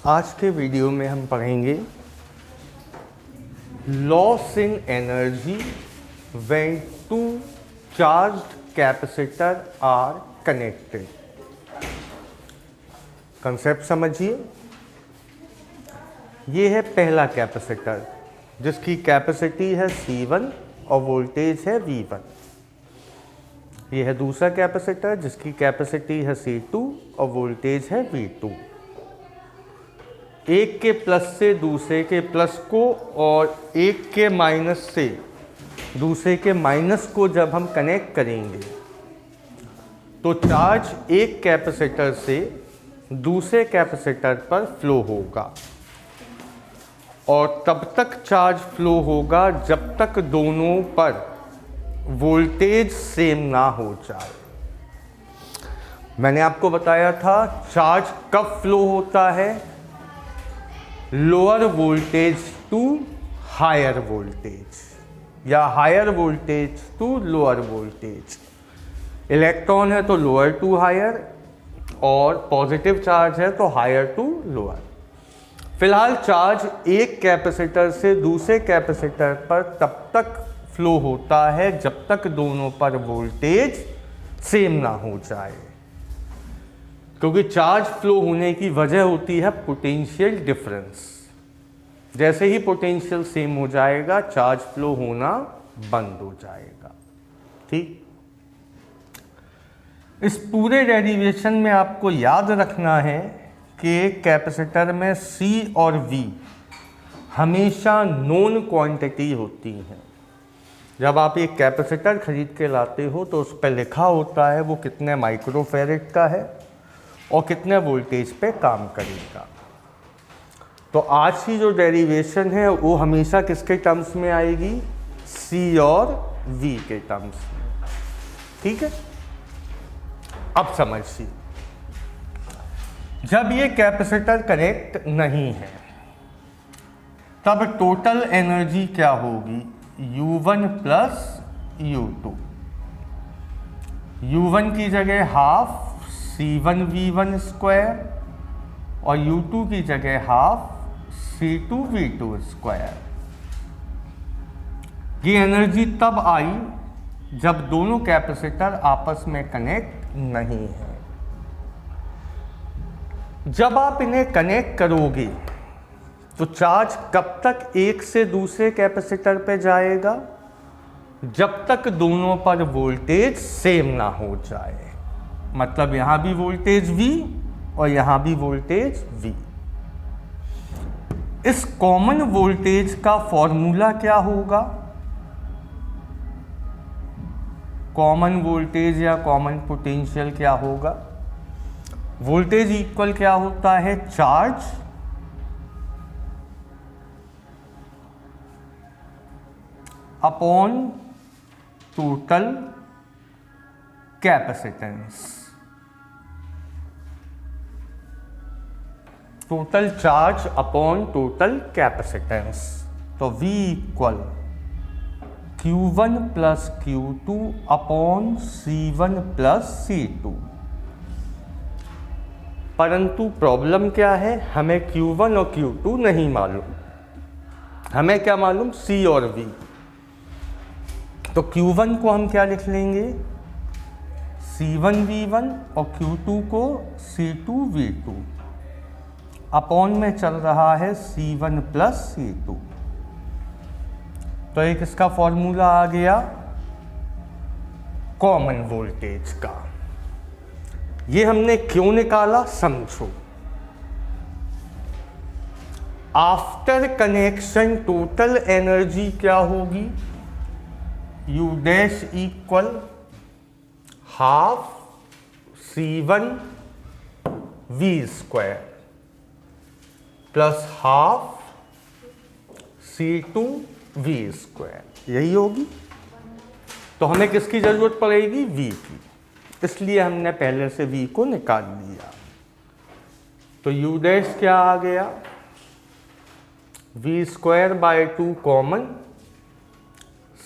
आज के वीडियो में हम पढ़ेंगे loss in energy when two charged capacitor are connected. Concept समझिए। ये है पहला कैपेसिटर जिसकी कैपेसिटी है C1 और वोल्टेज है V1। ये है दूसरा कैपेसिटर जिसकी कैपेसिटी है C2 और वोल्टेज है V2। एक के प्लस से दूसरे के प्लस को और एक के माइनस से दूसरे के माइनस को जब हम कनेक्ट करेंगे तो चार्ज एक कैपेसिटर से दूसरे कैपेसिटर पर फ्लो होगा और तब तक चार्ज फ्लो होगा जब तक दोनों पर वोल्टेज सेम ना हो जाए। मैंने आपको बताया था चार्ज कब फ्लो होता है, lower voltage to higher voltage या higher voltage to lower voltage. Electron है तो लोअर टू हायर और पॉजिटिव चार्ज है तो हायर टू लोअर। फिलहाल चार्ज एक कैपेसिटर से दूसरे कैपेसिटर पर तब तक फ्लो होता है जब तक दोनों पर वोल्टेज सेम ना हो जाए, क्योंकि चार्ज फ्लो होने की वजह होती है पोटेंशियल डिफरेंस। जैसे ही पोटेंशियल सेम हो जाएगा चार्ज फ्लो होना बंद हो जाएगा। ठीक, इस पूरे डेरिवेशन में आपको याद रखना है कि एक कैपेसिटर में C और V हमेशा नोन क्वांटिटी होती हैं। जब आप एक कैपेसिटर खरीद के लाते हो तो उस पर लिखा होता है वो कितने माइक्रोफैरेड का है और कितने वोल्टेज पे काम करेगा। तो आज की जो डेरिवेशन है वो हमेशा किसके टर्म्स में आएगी, C और V के टर्म्स में। ठीक है, अब समझिए। जब ये कैपेसिटर कनेक्ट नहीं है तब टोटल एनर्जी क्या होगी, U1 प्लस U2। U1 की जगह हाफ C1V1 स्क्वायर और U2 की जगह हाफ C2V2 स्क्वायर। ये एनर्जी तब आई जब दोनों कैपेसिटर आपस में कनेक्ट नहीं है। जब आप इन्हें कनेक्ट करोगे तो चार्ज कब तक एक से दूसरे कैपेसिटर पे जाएगा, जब तक दोनों पर वोल्टेज सेम ना हो जाए। मतलब यहां भी वोल्टेज V और यहां भी वोल्टेज V। इस कॉमन वोल्टेज का फॉर्मूला क्या होगा, कॉमन वोल्टेज या कॉमन पोटेंशियल क्या होगा। वोल्टेज इक्वल क्या होता है, charge upon total capacitance. Total charge upon total capacitance. तो V equal Q1 plus Q2 upon C1 plus C2। परंतु प्रॉब्लम क्या है, हमें Q1 और Q2 नहीं मालूम, हमें क्या मालूम, C और V। तो Q1 को हम क्या लिख लेंगे, C1V1 और Q2 को C2V2 अपॉन में चल रहा है C1 प्लस C2। तो एक इसका फॉर्मूला आ गया कॉमन वोल्टेज का। ये हमने क्यों निकाला समझो। आफ्टर कनेक्शन टोटल एनर्जी क्या होगी, U dash equal half C1 V square plus half C2 V square, यही होगी। तो हमें किसकी जरूरत पड़ेगी, V की, इसलिए हमने पहले से V को निकाल लिया। तो U डैश क्या आ गया, V square by 2 common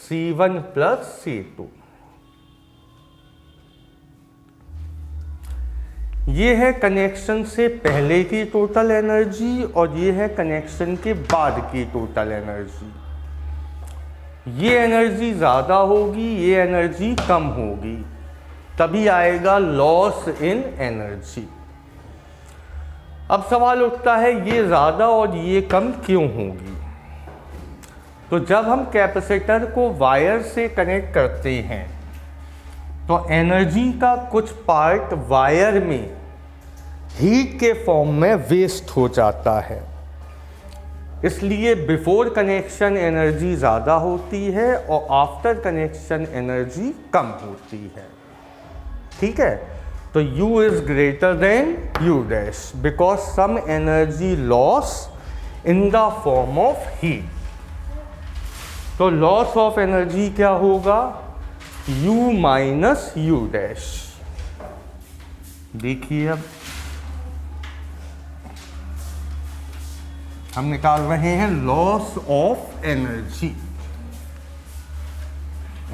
C1 plus C2। ये है कनेक्शन से पहले की टोटल एनर्जी और ये है कनेक्शन के बाद की टोटल एनर्जी। ये एनर्जी ज़्यादा होगी, ये एनर्जी कम होगी, तभी आएगा लॉस इन एनर्जी। अब सवाल उठता है ये ज़्यादा और ये कम क्यों होगी? तो जब हम कैपेसिटर को वायर से कनेक्ट करते हैं तो एनर्जी का कुछ पार्ट वायर में हीट के फॉर्म में वेस्ट हो जाता है, इसलिए बिफोर कनेक्शन एनर्जी ज़्यादा होती है और आफ्टर कनेक्शन एनर्जी कम होती है। ठीक है, तो U is greater than U dash because some energy loss in the form of heat. तो लॉस ऑफ एनर्जी क्या होगा? U minus U dash. देखिए अब हम निकाल रहे हैं loss of energy.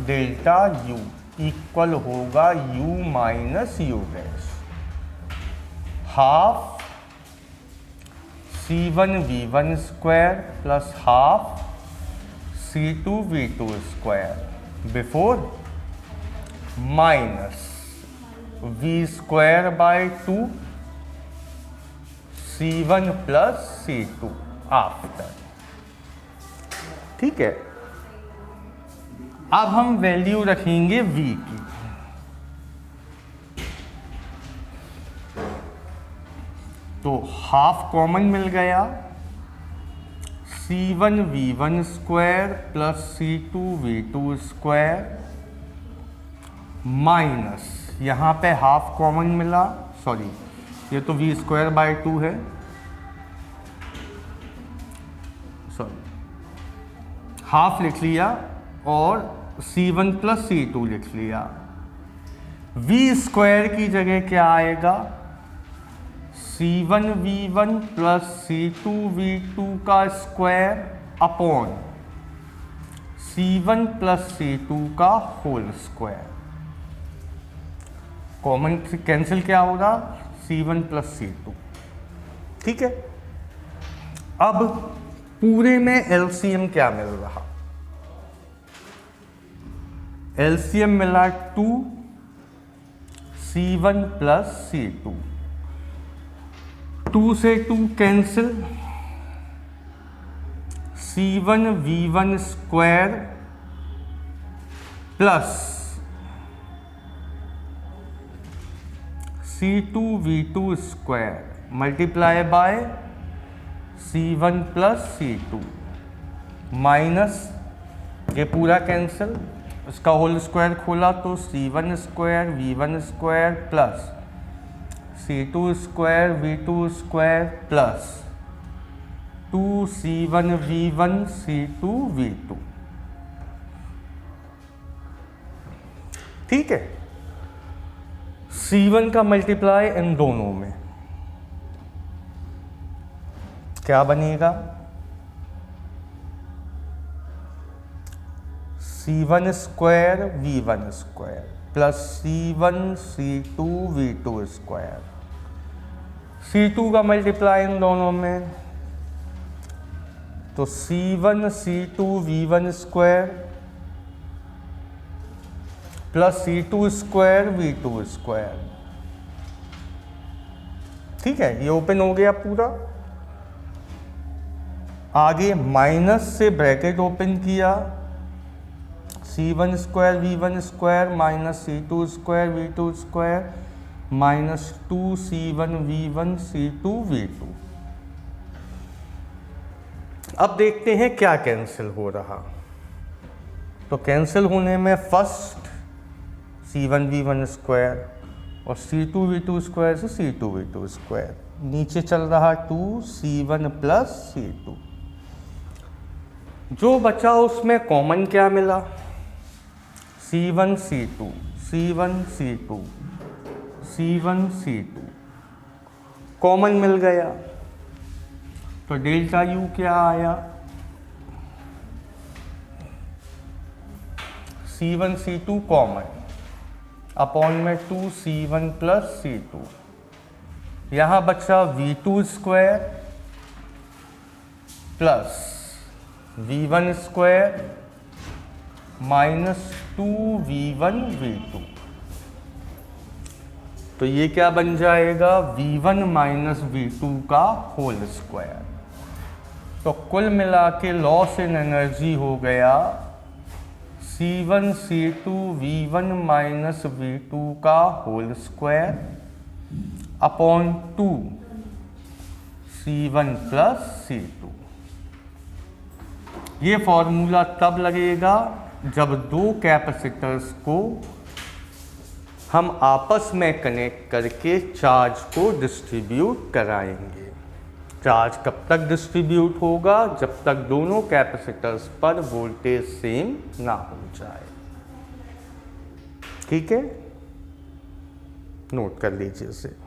Delta U equal होगा U minus U dash half C1V1 square plus half C2V2 square before minus V square by 2 C1 plus C2 after. ठीक है, अब हम वैल्यू रखेंगे V की। तो हाफ कॉमन मिल गया, C1V1 square plus C2V2 square minus यहाँ पे हाफ कॉमन मिला, सॉरी ये तो V स्क्वायर बाय 2 है, सॉरी हाफ लिख लिया और C1 प्लस C2 लिख लिया। V स्क्वायर की जगह क्या आएगा? C1V1 प्लस C2V2 का square upon C1 plus C2 का होल स्क्वायर। कॉमन कैंसिल क्या होगा? C1 plus C2। ठीक है, अब पूरे में एलसीएम क्या मिल रहा? एलसीएम मिला 2 C1 प्लस C2। 2 से 2 cancel, C1V1 square plus C2V2 square multiply by C1 plus C2 minus ये पूरा कैंसिल, इसका होल स्क्वायर खोला तो C1 square V1 square plus C2 square V2 square plus 2C1V1 C2V2। ठीक है, C1 का multiply in दोनों में क्या बनेगा? C1 square V1 square plus C1 C2 V2 square. C2 का मल्टीप्लाई इन दोनों में तो C1 C2 V1 square plus C2 square V2 square. ठीक है, ये ओपन हो गया पूरा। आगे माइनस से ब्रैकेट ओपन किया, C1 square V1 square minus C2 square V2 square minus 2C1 V1 C2 V2। अब देखते हैं क्या कैंसिल हो रहा। तो कैंसिल होने में फर्स्ट C1 V1 स्क्वायर और C2 V2 स्क्वायर से C2 V2 स्क्वायर, नीचे चल रहा 2C1 प्लस C2। जो बचा उसमें कॉमन क्या मिला? C1 C2 C1 C2 C1 C2 common मिल गया, तो डेल्टा U क्या आया? C1 C2 कॉमन अपॉन में 2C1 प्लस C2 यहाँ बचा V2 square plus V1 square minus 2V1 V2। तो ये क्या बन जाएगा, V1 माइनस V2 का होल स्क्वायर। तो कुल मिला के लॉस इन एनर्जी हो गया C1C2 V1 माइनस V2 का whole square upon 2 C1 plus C2। ये फॉर्मूला तब लगेगा जब दो कैपेसिटर्स को हम आपस में कनेक्ट करके चार्ज को डिस्ट्रीब्यूट कराएंगे। चार्ज कब तक डिस्ट्रीब्यूट होगा, जब तक दोनों कैपेसिटर्स पर वोल्टेज सेम ना हो जाए। ठीक है, नोट कर लीजिए इसे।